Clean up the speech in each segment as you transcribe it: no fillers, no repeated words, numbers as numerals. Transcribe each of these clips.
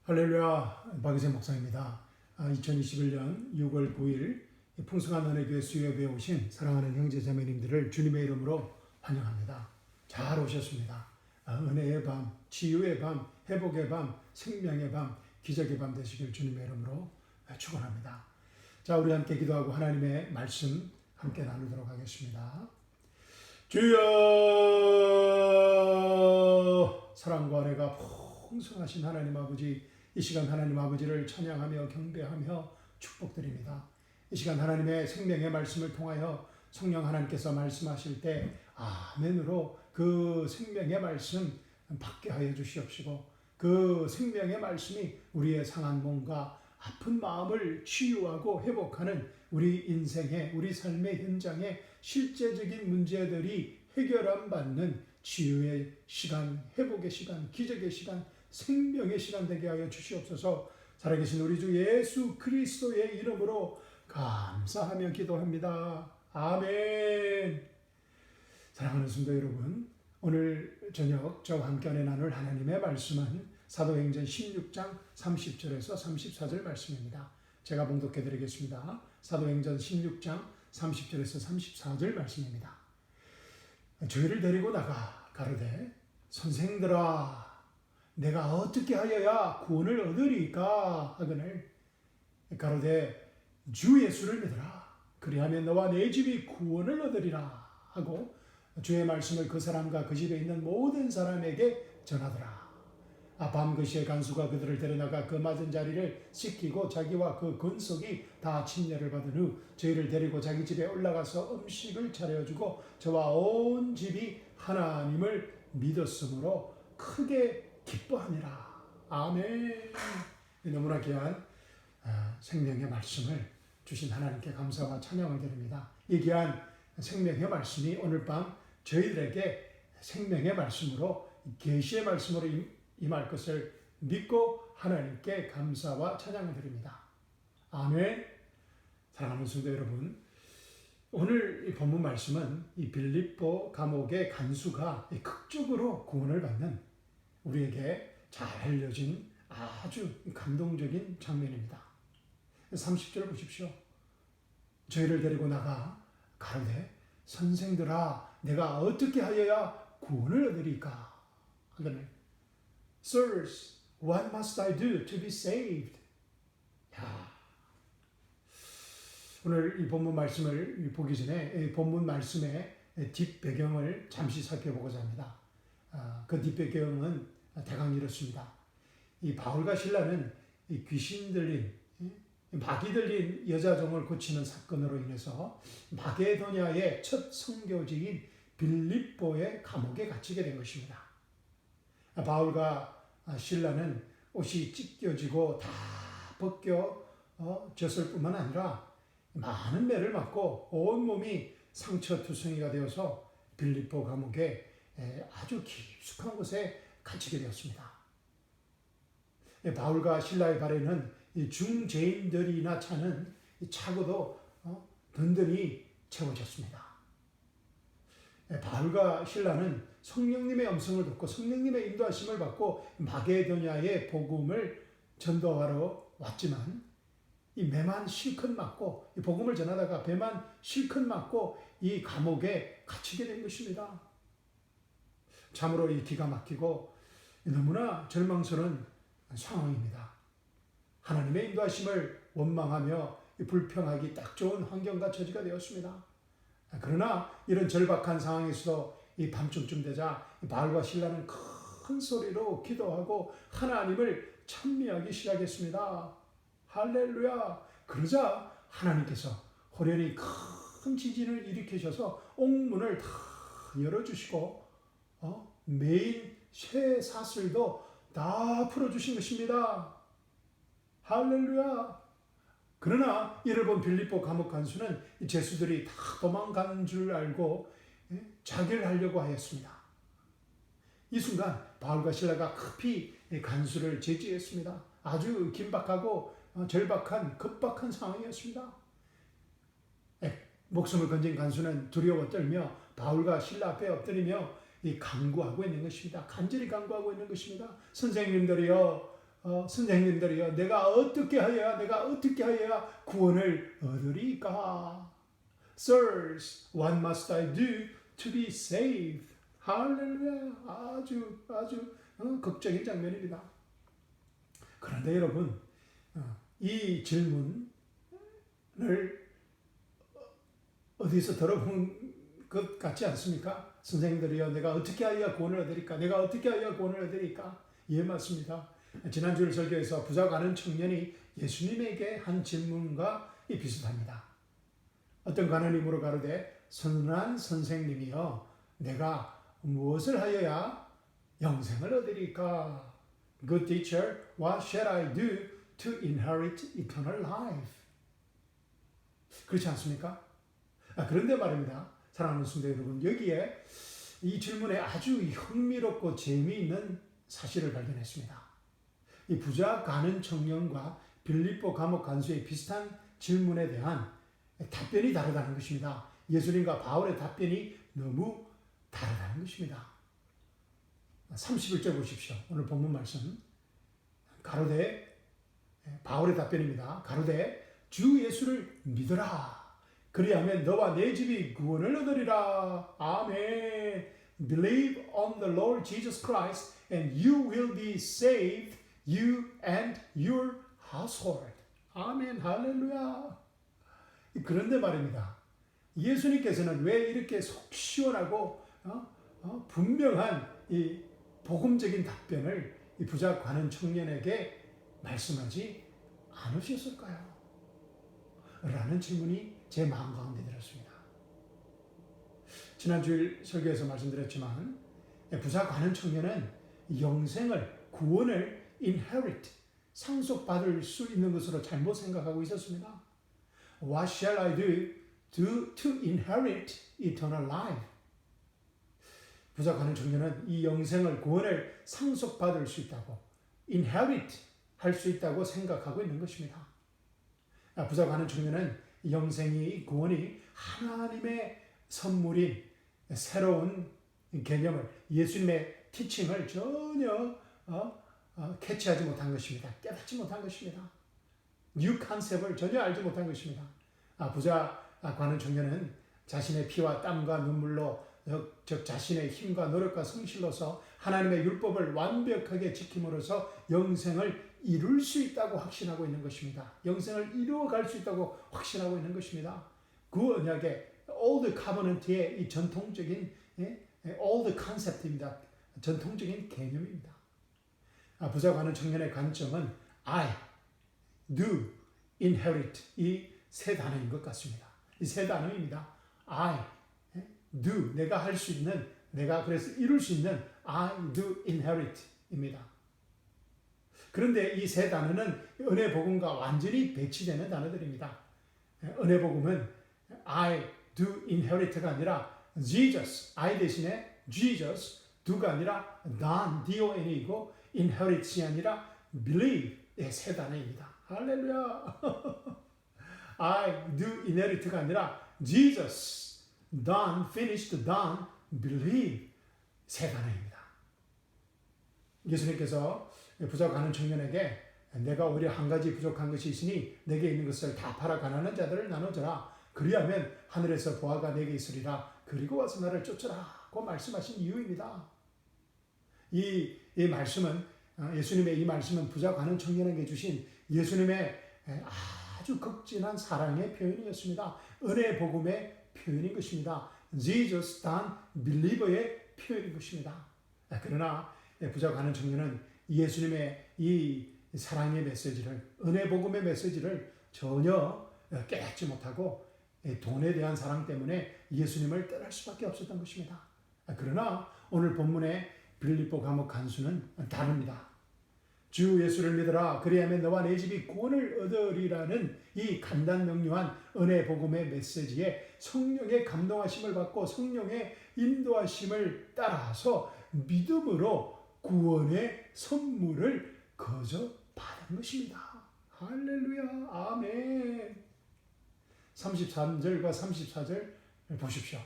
할렐루야, 박이세 목사입니다. 2021년 6월 9일 풍성한 은혜교회 수요예배에 오신 사랑하는 형제 자매님들을 주님의 이름으로 환영합니다. 잘 오셨습니다. 은혜의 밤, 치유의 밤, 회복의 밤, 생명의 밤, 기적의 밤 되시길 주님의 이름으로 축원합니다. 자, 우리 함께 기도하고 하나님의 말씀 함께 나누도록 하겠습니다. 주여, 사랑과 은혜가 풍성하신 하나님 아버지, 이 시간 하나님 아버지를 찬양하며 경배하며 축복드립니다. 이 시간 하나님의 생명의 말씀을 통하여 성령 하나님께서 말씀하실 때 아멘으로 그 생명의 말씀 받게 하여 주시옵시고, 그 생명의 말씀이 우리의 상한 몸과 아픈 마음을 치유하고 회복하는 우리 인생의, 우리 삶의 현장의 실제적인 문제들이 해결함 받는 치유의 시간, 회복의 시간, 기적의 시간, 생명의 시간 되게 하여 주시옵소서. 살아계신 우리 주 예수 그리스도의 이름으로 감사하며 기도합니다. 아멘. 사랑하는 성도 여러분, 오늘 저녁 저와 함께 나눌 하나님의 말씀은 사도행전 16장 30절에서 34절 말씀입니다. 제가 봉독해 드리겠습니다. 사도행전 16장 30절에서 34절 말씀입니다. 저희를 데리고 나가 가로되 선생들아, 내가 어떻게 하여야 구원을 얻으리까 하거늘 가로되 주 예수를 믿으라. 그리하면 너와 내 집이 구원을 얻으리라 하고 주의 말씀을 그 사람과 그 집에 있는 모든 사람에게 전하더라. 밤 그 시에 간수가 그들을 데려나가 그 맞은 자리를 씻기고 자기와 그 권속이 다 침례를 받은 후 저희를 데리고 자기 집에 올라가서 음식을 차려주고 저와 온 집이 하나님을 믿었으므로 크게 기뻐하니라. 아멘. 너무나 귀한 생명의 말씀을 주신 하나님께 감사와 찬양을 드립니다. 이 귀한 생명의 말씀이 오늘 밤 저희들에게 생명의 말씀으로, 계시의 말씀으로 임할 것을 믿고 하나님께 감사와 찬양을 드립니다. 아멘. 사랑하는 성도 여러분, 오늘 이 본문 말씀은 이 빌립보 감옥의 간수가 극적으로 구원을 받는, 우리에게 잘 알려진 아주 감동적인 장면입니다. 30절 보십시오. 저희를 데리고 나가 가로되 선생들아, 내가 어떻게 하여야 구원을 얻으리까 하거늘 Sirs, what must I do to be saved? 야, 오늘 이 본문 말씀을 보기 전에 이 본문 말씀의 뒷배경을 잠시 살펴보고자 합니다. 그 뒷배경은 대강 이렇습니다. 이 바울과 실라는 이 귀신 들린, 마귀 들린 여자종을 고치는 사건으로 인해서 마게도냐의 첫 선교지인 빌립보의 감옥에 갇히게 된 것입니다. 바울과 실라는 옷이 찢겨지고 다 벗겨졌을 뿐만 아니라 많은 매를 맞고 온몸이 상처투성이가 되어서 빌립보 감옥에 아주 깊숙한 곳에 갇히게 되었습니다. 바울과 신라의 발에는 중죄인들이나 차는 차고도 든든히 채워졌습니다. 바울과 신라는 성령님의 음성을 듣고 성령님의 인도하심을 받고 마게도냐의 복음을 전도하러 왔지만 이 매만 실컷 맞고, 이 복음을 전하다가 배만 실컷 맞고 이 감옥에 갇히게 된 것입니다. 참으로 이 기가 막히고 너무나 절망스러운 상황입니다. 하나님의 인도하심을 원망하며 불평하기 딱 좋은 환경과 처지가 되었습니다. 그러나 이런 절박한 상황에서도 이 밤중쯤 되자 바울과 실라는 큰 소리로 기도하고 하나님을 찬미하기 시작했습니다. 할렐루야. 그러자 하나님께서 호련히 큰 지진을 일으키셔서 옥문을 다 열어주시고 메인 쇠 사슬도 다 풀어주신 것입니다. 할렐루야. 그러나 이를 본 빌립보 감옥 간수는 죄수들이 다 도망간 줄 알고 자결 하려고 하였습니다. 이 순간 바울과 실라가 급히 간수를 제지했습니다. 아주 긴박하고 절박한 급박한 상황이었습니다. 목숨을 건진 간수는 두려워 떨며 바울과 실라 앞에 엎드리며 강구하고 있는 것입니다. 간절히 강구하고 있는 것입니다. 선생님들이여, 선생님들이여 내가 어떻게 하여야 구원을 얻으리까? Sirs, what must I do to be saved? 할렐루야. 아주 극적인 장면입니다. 그런데 여러분, 이 질문을 어디서 들어본 것 같지 않습니까? 선생님들이여 내가 어떻게 하여야 구원을 얻으리까? 내가 어떻게 하여야 구원을 얻으리까? 예, 맞습니다. 지난주 설교에서 부자 가는 청년이 예수님에게 한 질문과 비슷합니다. 어떤 가난이 물어가로되 선한 선생님이여 내가 무엇을 하여야 영생을 얻으리까? Good teacher, what shall I do to inherit eternal life? 그렇지 않습니까? 그런데 말입니다. 사랑하는 성도 여러분, 여기에 이 질문에 아주 흥미롭고 재미있는 사실을 발견했습니다. 이 부자 가는 청년과 빌립보 감옥 간수의 비슷한 질문에 대한 답변이 다르다는 것입니다. 예수님과 바울의 답변이 너무 다르다는 것입니다. 31절 보십시오. 오늘 본문 말씀. 가로되, 바울의 답변입니다. 가로되, 주 예수를 믿어라. 그리하면 너와 내 집이 구원을 얻으리라. 아멘. Believe on the Lord Jesus Christ and you will be saved, you and your household. 아멘. 할렐루야. 그런데 말입니다. 예수님께서는 왜 이렇게 속 시원하고 분명한 이 복음적인 답변을 이 부자 가는 청년에게 말씀하지 않으셨을까요? 라는 질문이 제 마음 가운데 들었습니다. 지난주 설교에서 말씀드렸지만 부자 가는 청년은 영생을, 구원을 inherit, 상속받을 수 있는 것으로 잘못 생각하고 있었습니다. What shall I do to inherit eternal life? 부자 가는 청년은 이 영생을, 구원을 상속받을 수 있다고, inherit 할 수 있다고 생각하고 있는 것입니다. 부자 가는 청년은 영생이, 구원이 하나님의 선물인 새로운 개념을, 예수님의 티칭을 전혀 캐치하지 못한 것입니다. 깨닫지 못한 것입니다. 뉴 컨셉을 전혀 알지 못한 것입니다. 부자 가는 청년은 자신의 피와 땀과 눈물로, 즉 자신의 힘과 노력과 성실로서 하나님의 율법을 완벽하게 지킴으로써 영생을 이룰 수 있다고 확신하고 있는 것입니다. 영생을 이루어갈 수 있다고 확신하고 있는 것입니다. 그 언약의 Old Covenant의 이 전통적인 Old Concept입니다. 전통적인 개념입니다. 부자 가는 청년의 관점은 I do inherit 이 세 단어인 것 같습니다. 이 세 단어입니다. I do, 내가 할 수 있는, 내가 그래서 이룰 수 있는 I do inherit입니다. 그런데 이 세 단어는 은혜 복음과 완전히 배치되는 단어들입니다. 은혜 복음은 I do inherit가 아니라 Jesus, I 대신에 Jesus, do가 아니라 don, don이고 inherit이 아니라 believe의 세 단어입니다. 할렐루야. I do inherit가 아니라 Jesus, done, finished, done, believe 세 단어입니다. 예수님께서 부자 가는 청년에게 내가 오히려 한 가지 부족한 것이 있으니 내게 있는 것을 다 팔아 가난한 자들을 나눠줘라. 그리하면 하늘에서 보화가 내게 있으리라. 그리고 와서 나를 쫓으라고 말씀하신 이유입니다. 이 말씀은, 예수님의 이 말씀은 부자 가는 청년에게 주신 예수님의 아주 극진한 사랑의 표현이었습니다. 은혜 복음의 표현인 것입니다. Jesus done believer의 표현인 것입니다. 그러나 부자 가는 청년은 예수님의 이 사랑의 메시지를, 은혜 복음의 메시지를 전혀 깨닫지 못하고 돈에 대한 사랑 때문에 예수님을 떠날 수밖에 없었던 것입니다. 그러나 오늘 본문의 빌립보 감옥 간수는 다릅니다. 주 예수를 믿어라. 그리하면 너와 내 집이 구원을 얻으리라는 이 간단명료한 은혜 복음의 메시지에 성령의 감동하심을 받고 성령의 인도하심을 따라서 믿음으로 구원의 선물을 거저 받은 것입니다. 할렐루야. 아멘. 33절과 34절 보십시오.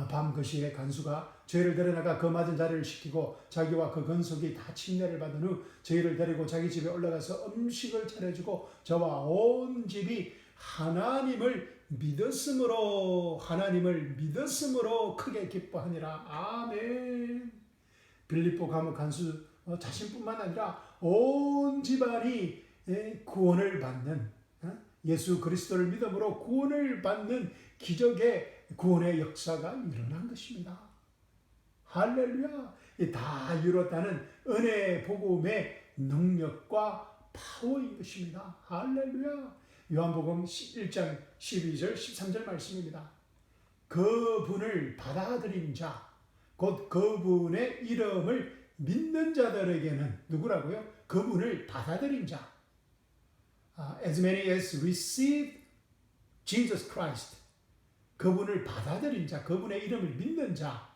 밤 그 시에 간수가 죄를 데려나가 그 맞은 자리를 시키고 자기와 그 건석이 다 침례를 받은 후 저희를 데리고 자기 집에 올라가서 음식을 차려주고 저와 온 집이 하나님을 믿었으므로 크게 기뻐하니라. 아멘. 빌립보 감옥 간수 자신뿐만 아니라 온 집안이 구원을 받는, 예수 그리스도를 믿음으로 구원을 받는 기적의 구원의 역사가 일어난 것입니다. 할렐루야. 다 이뤘다는 은혜 복음의 능력과 파워인 것입니다. 할렐루야. 요한복음 1장 12절 13절 말씀입니다. 그분을 받아들인 자, 곧 그분의 이름을 믿는 자들에게는, 누구라고요? 그분을 받아들인 자. As many as received Jesus Christ. 그분을 받아들인 자, 그분의 이름을 믿는 자.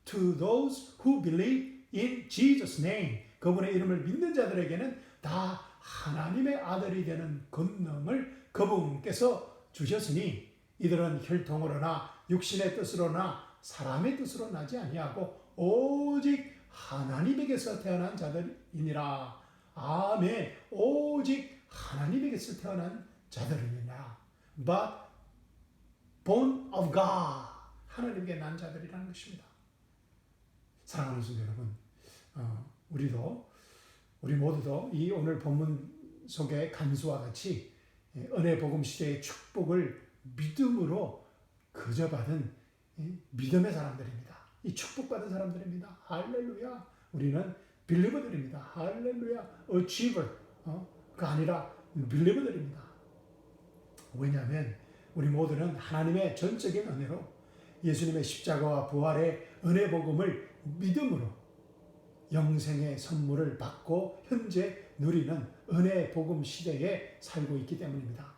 To those who believe in Jesus' name. 그분의 이름을 믿는 자들에게는 다 하나님의 아들이 되는 권능을 그분께서 주셨으니 이들은 혈통으로나 육신의 뜻으로나 사람의 뜻으로 나지 아니하고 오직 하나님에게서 태어난 자들이니라. 아멘. 오직 하나님에게서 태어난 자들이니라. But born of God. 하나님께 난 자들이라는 것입니다. 사랑하는 성도 여러분, 우리 모두도 이 오늘 본문 속의 간수와 같이 은혜 복음 시대의 축복을 믿음으로 거저 받은 믿음의 사람들입니다. 이 축복받은 사람들입니다. 할렐루야. 우리는 빌리버들입니다. 할렐루야. achiever가 아니라 빌리버들입니다. 왜냐하면 우리 모두는 하나님의 전적인 은혜로 예수님의 십자가와 부활의 은혜 복음을 믿음으로 영생의 선물을 받고 현재 누리는 은혜 복음 시대에 살고 있기 때문입니다.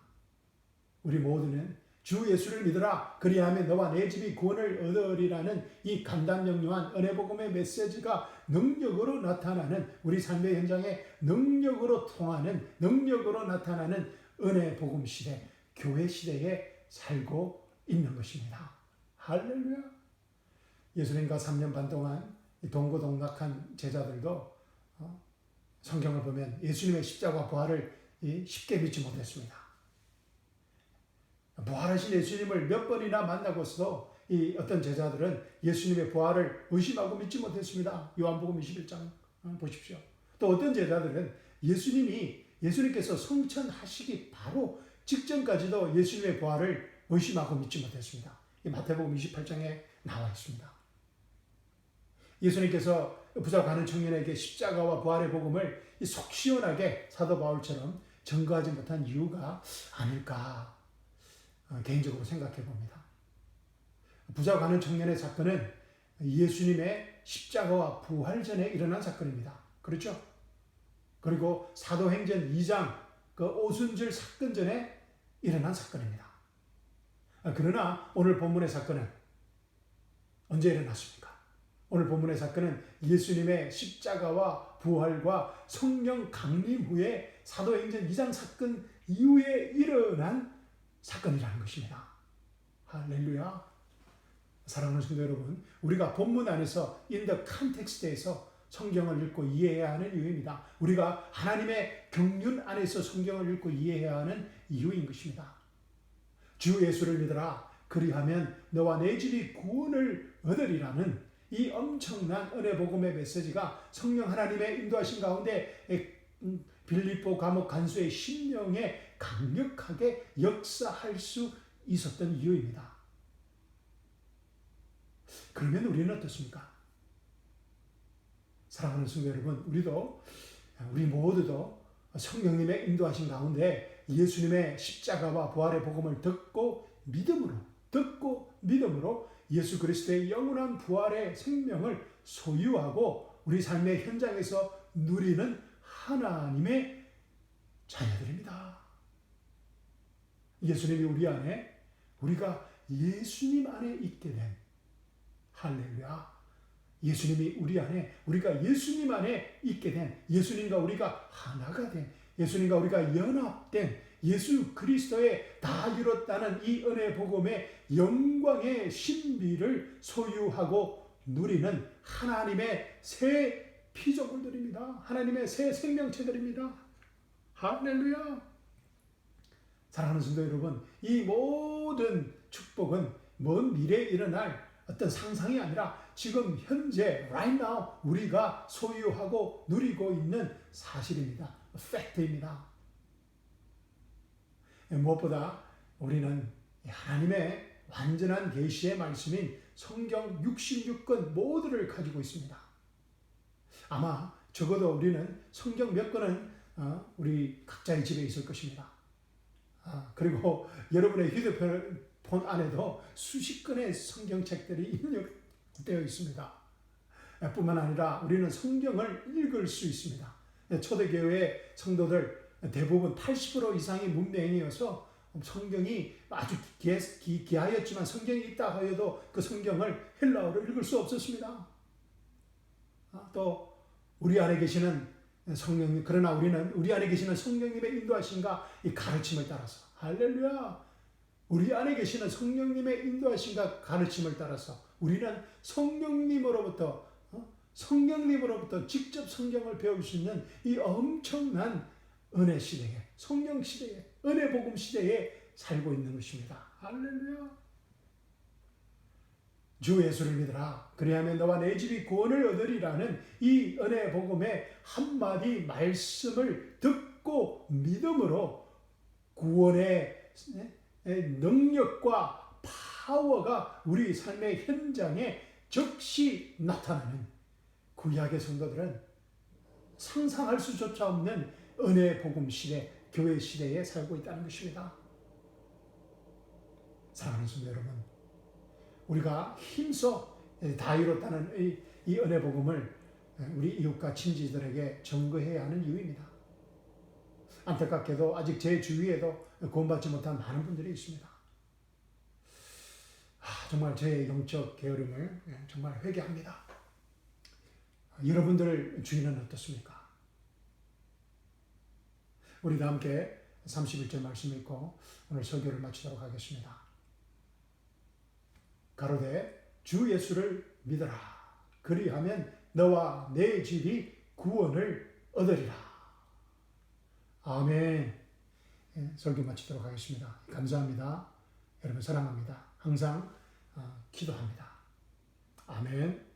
우리 모두는 주 예수를 믿으라 그리하면 너와 내 집이 구원을 얻으리라는 이 간단명료한 은혜 복음의 메시지가 능력으로 나타나는, 우리 삶의 현장에 능력으로 통하는, 능력으로 나타나는 은혜 복음 시대, 교회 시대에 살고 있는 것입니다. 할렐루야. 예수님과 3년 반 동안 동고동락한 제자들도 성경을 보면 예수님의 십자가 부활을 쉽게 믿지 못했습니다. 부활하신 예수님을 몇 번이나 만나고서도 이 어떤 제자들은 예수님의 부활을 의심하고 믿지 못했습니다. 요한복음 21장 보십시오. 또 어떤 제자들은 예수님께서 성천하시기 바로 직전까지도 예수님의 부활을 의심하고 믿지 못했습니다. 마태복음 28장에 나와 있습니다. 예수님께서 부자 가는 청년에게 십자가와 부활의 복음을 속 시원하게 사도 바울처럼 전거하지 못한 이유가 아닐까 개인적으로 생각해 봅니다. 부자 가는 청년의 사건은 예수님의 십자가와 부활 전에 일어난 사건입니다. 그렇죠? 그리고 사도행전 2장 그 오순절 사건 전에 일어난 사건입니다. 그러나 오늘 본문의 사건은 언제 일어났습니까? 오늘 본문의 사건은 예수님의 십자가와 부활과 성령 강림 후에 사도행전 2장 사건 이후에 일어난 사건이라는 것입니다. 할렐루야. 사랑하는 성도 여러분, 우리가 본문 안에서 in the context에서 성경을 읽고 이해해야 하는 이유입니다. 우리가 하나님의 경륜 안에서 성경을 읽고 이해해야 하는 이유인 것입니다. 주 예수를 믿어라 그리하면 너와 내 집이 구원을 얻으리라는 이 엄청난 은혜 복음의 메시지가 성령 하나님의 인도하신 가운데 빌립보 감옥 간수의 심령에 강력하게 역사할 수 있었던 이유입니다. 그러면 우리는 어떻습니까? 사랑하는 성도 여러분, 우리 모두도 성령님의 인도하신 가운데 예수님의 십자가와 부활의 복음을 듣고 믿음으로 예수 그리스도의 영원한 부활의 생명을 소유하고 우리 삶의 현장에서 누리는 하나님의 자녀들입니다. 예수님이 우리 안에, 우리가 예수님 안에 있게 된, 할렐루야. 예수님이 우리 안에, 우리가 예수님 안에 있게 된, 예수님과 우리가 하나가 된, 예수님과 우리가 연합된 예수 그리스도의 다 이뤘다는 이 은혜 복음의 영광의 신비를 소유하고 누리는 하나님의 새 피조물들입니다. 하나님의 새 생명체들입니다. 할렐루야. 사랑하는 성도 여러분, 이 모든 축복은 먼 미래에 일어날 어떤 상상이 아니라 지금 현재 right now 우리가 소유하고 누리고 있는 사실입니다. 팩트입니다. 무엇보다 우리는 하나님의 완전한 계시의 말씀인 성경 66권 모두를 가지고 있습니다. 아마 적어도 우리는 성경 몇 권은 우리 각자의 집에 있을 것입니다. 그리고 여러분의 휴대폰 안에도 수십 권의 성경책들이 입력되어 있습니다. 뿐만 아니라 우리는 성경을 읽을 수 있습니다. 초대교회 성도들 대부분 80% 이상이 문맹이어서 성경이 아주 귀하였지만 성경이 있다 하여도 그 성경을 헬라어로 읽을 수 없었습니다. 또 우리 안에 계시는 성령님, 그러나 우리는 우리 안에 계시는 성령님의 인도하심과 이 가르침을 따라서, 할렐루야, 우리 안에 계시는 성령님의 인도하심과 가르침을 따라서 우리는 성령님으로부터 직접 성경을 배울 수 있는 이 엄청난 은혜 시대에, 성령 시대에, 은혜 복음 시대에 살고 있는 것입니다. 할렐루야. 주 예수를 믿으라. 그리하면 너와 내 집이 구원을 얻으리라는 이 은혜 복음의 한마디 말씀을 듣고 믿음으로 구원의 능력과 파워가 우리 삶의 현장에 즉시 나타나는 구약의 성도들은 상상할 수조차 없는 은혜 복음 시대, 교회 시대에 살고 있다는 것입니다. 사랑하는 성도 여러분, 우리가 힘써 다 이뤘다는 이 은혜 복음을 우리 이웃과 친지들에게 전거해야 하는 이유입니다. 안타깝게도 아직 제 주위에도 구원받지 못한 많은 분들이 있습니다. 정말 제 영적 게으름을 정말 회개합니다. 여러분들 주위는 어떻습니까? 우리 다 함께 31절 말씀 읽고 오늘 설교를 마치도록 하겠습니다. 가로되 주 예수를 믿어라. 그리하면 너와 내 집이 구원을 얻으리라. 아멘. 설교 마치도록 하겠습니다. 감사합니다. 여러분 사랑합니다. 항상 기도합니다. 아멘.